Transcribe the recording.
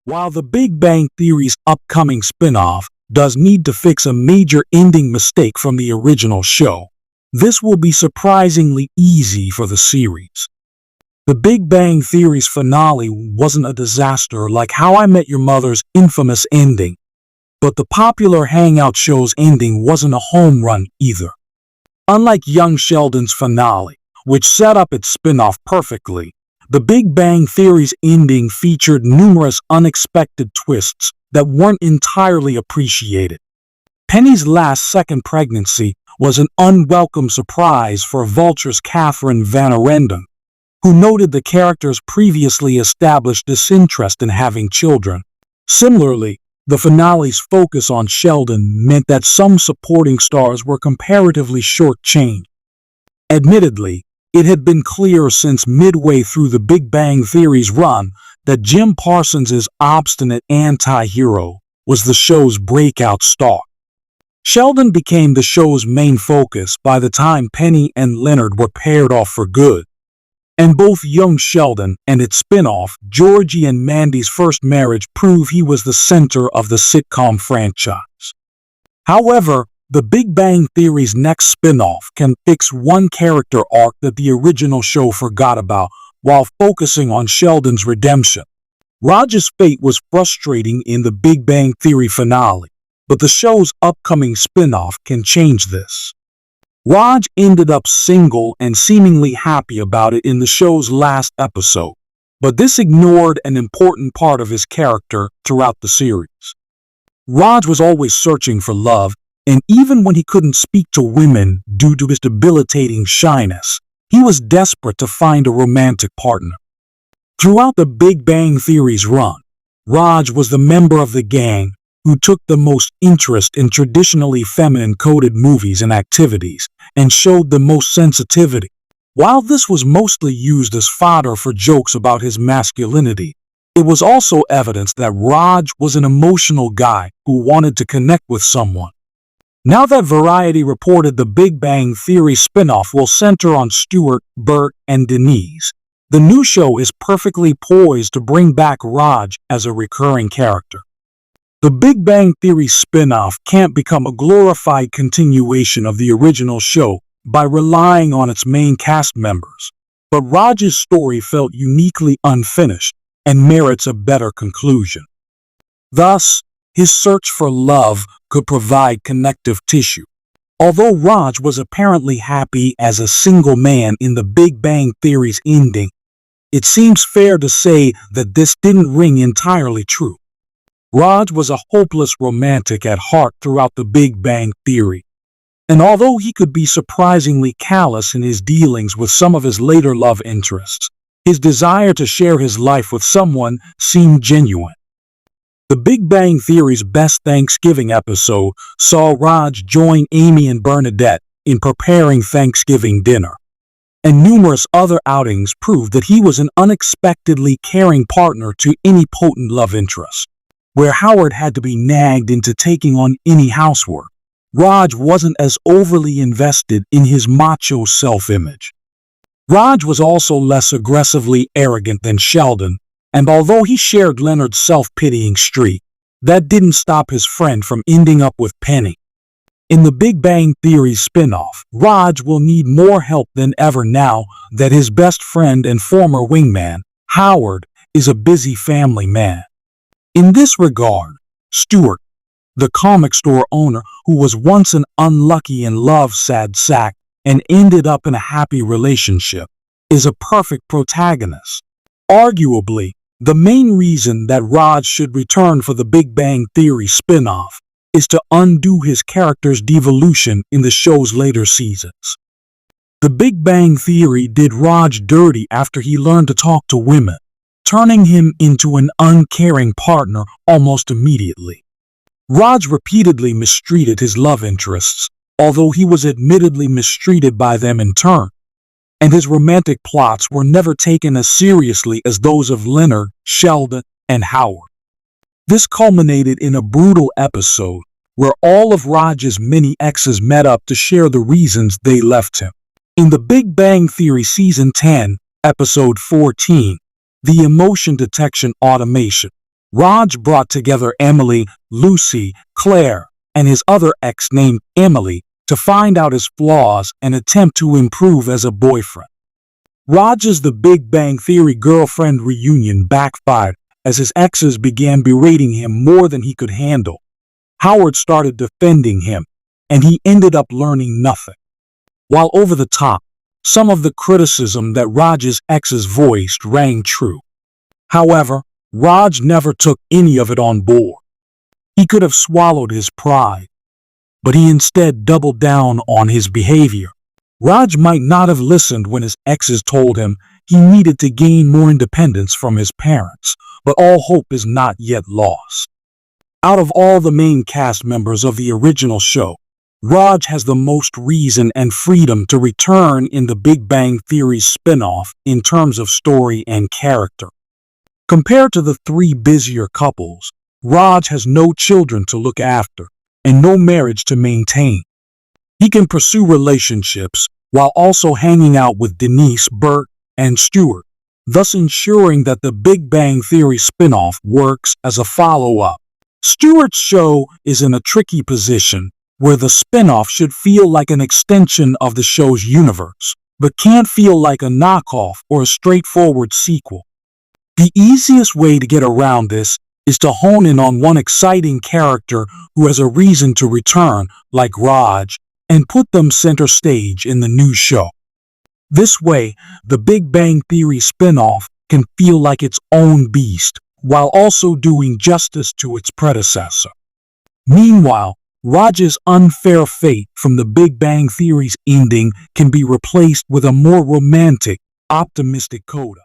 While The Big Bang Theory's upcoming spin-off does need to fix a major ending mistake from the original show, this will be surprisingly easy for the series. The Big Bang Theory's finale wasn't a disaster like How I Met Your Mother's infamous ending, but the popular Hangout show's ending wasn't a home run either. Unlike young Sheldon's finale, which set up its spin-off perfectly, The Big Bang Theory's ending featured numerous unexpected twists that weren't entirely appreciated. Penny's last-second pregnancy was an unwelcome surprise for Vulture's Catherine Van Arendon, who noted the character's previously established disinterest in having children. Similarly, the finale's focus on Sheldon meant that some supporting stars were comparatively short-changed. Admittedly, it had been clear since midway through The Big Bang Theory's run that Jim Parsons' obstinate anti-hero was the show's breakout star. Sheldon became the show's main focus by the time Penny and Leonard were paired off for good, and both young Sheldon and its spin-off, Georgie and Mandy's First Marriage, prove he was the center of the sitcom franchise. However, The Big Bang Theory's next spin-off can fix one character arc that the original show forgot about while focusing on Sheldon's redemption. Raj's fate was frustrating in The Big Bang Theory finale, but the show's upcoming spin-off can change this. Raj ended up single and seemingly happy about it in the show's last episode, but this ignored an important part of his character throughout the series. Raj was always searching for love, and even when he couldn't speak to women due to his debilitating shyness, he was desperate to find a romantic partner. Throughout The Big Bang Theory's run, Raj was the member of the gang who took the most interest in traditionally feminine-coded movies and activities and showed the most sensitivity. While this was mostly used as fodder for jokes about his masculinity, it was also evidence that Raj was an emotional guy who wanted to connect with someone. Now that Variety reported The Big Bang Theory spin-off will center on Stuart, Bert, and Denise, the new show is perfectly poised to bring back Raj as a recurring character. The Big Bang Theory spin-off can't become a glorified continuation of the original show by relying on its main cast members, but Raj's story felt uniquely unfinished and merits a better conclusion. Thus, his search for love could provide connective tissue. Although Raj was apparently happy as a single man in The Big Bang Theory's ending, it seems fair to say that this didn't ring entirely true. Raj was a hopeless romantic at heart throughout The Big Bang Theory, and although he could be surprisingly callous in his dealings with some of his later love interests, his desire to share his life with someone seemed genuine. The Big Bang Theory's best Thanksgiving episode saw Raj join Amy and Bernadette in preparing Thanksgiving dinner, and numerous other outings proved that he was an unexpectedly caring partner to any potent love interest. Where Howard had to be nagged into taking on any housework, Raj wasn't as overly invested in his macho self-image. Raj was also less aggressively arrogant than Sheldon, and although he shared Leonard's self-pitying streak, that didn't stop his friend from ending up with Penny. In The Big Bang Theory spin-off, Raj will need more help than ever now that his best friend and former wingman, Howard, is a busy family man. In this regard, Stuart, the comic store owner who was once an unlucky and love-sad sack and ended up in a happy relationship, is a perfect protagonist. Arguably, the main reason that Raj should return for The Big Bang Theory spin-off is to undo his character's devolution in the show's later seasons. The Big Bang Theory did Raj dirty after he learned to talk to women, turning him into an uncaring partner almost immediately. Raj repeatedly mistreated his love interests, although he was admittedly mistreated by them in turn, and his romantic plots were never taken as seriously as those of Leonard, Sheldon, and Howard. This culminated in a brutal episode where all of Raj's many exes met up to share the reasons they left him. In The Big Bang Theory Season 10, Episode 14, The Emotion Detection Automation, Raj brought together Emily, Lucy, Claire, and his other ex named Emily to find out his flaws and attempt to improve as a boyfriend. Raj's The Big Bang Theory girlfriend reunion backfired as his exes began berating him more than he could handle. Howard started defending him, and he ended up learning nothing. While over the top, some of the criticism that Raj's exes voiced rang true. However, Raj never took any of it on board. He could have swallowed his pride, but he instead doubled down on his behavior. Raj might not have listened when his exes told him he needed to gain more independence from his parents, but all hope is not yet lost. Out of all the main cast members of the original show, Raj has the most reason and freedom to return in the Big Bang Theory spin-off in terms of story and character. Compared to the three busier couples, Raj has no children to look after and no marriage to maintain. He can pursue relationships while also hanging out with Denise, Bert, and Stuart, thus ensuring that the Big Bang Theory spin-off works as a follow-up. Stuart's show is in a tricky position where the spin-off should feel like an extension of the show's universe, but can't feel like a knockoff or a straightforward sequel. The easiest way to get around this is to hone in on one exciting character who has a reason to return, like Raj, and put them center stage in the new show. This way, the Big Bang Theory spin-off can feel like its own beast, while also doing justice to its predecessor. Meanwhile, Raj's unfair fate from the Big Bang Theory's ending can be replaced with a more romantic, optimistic coda.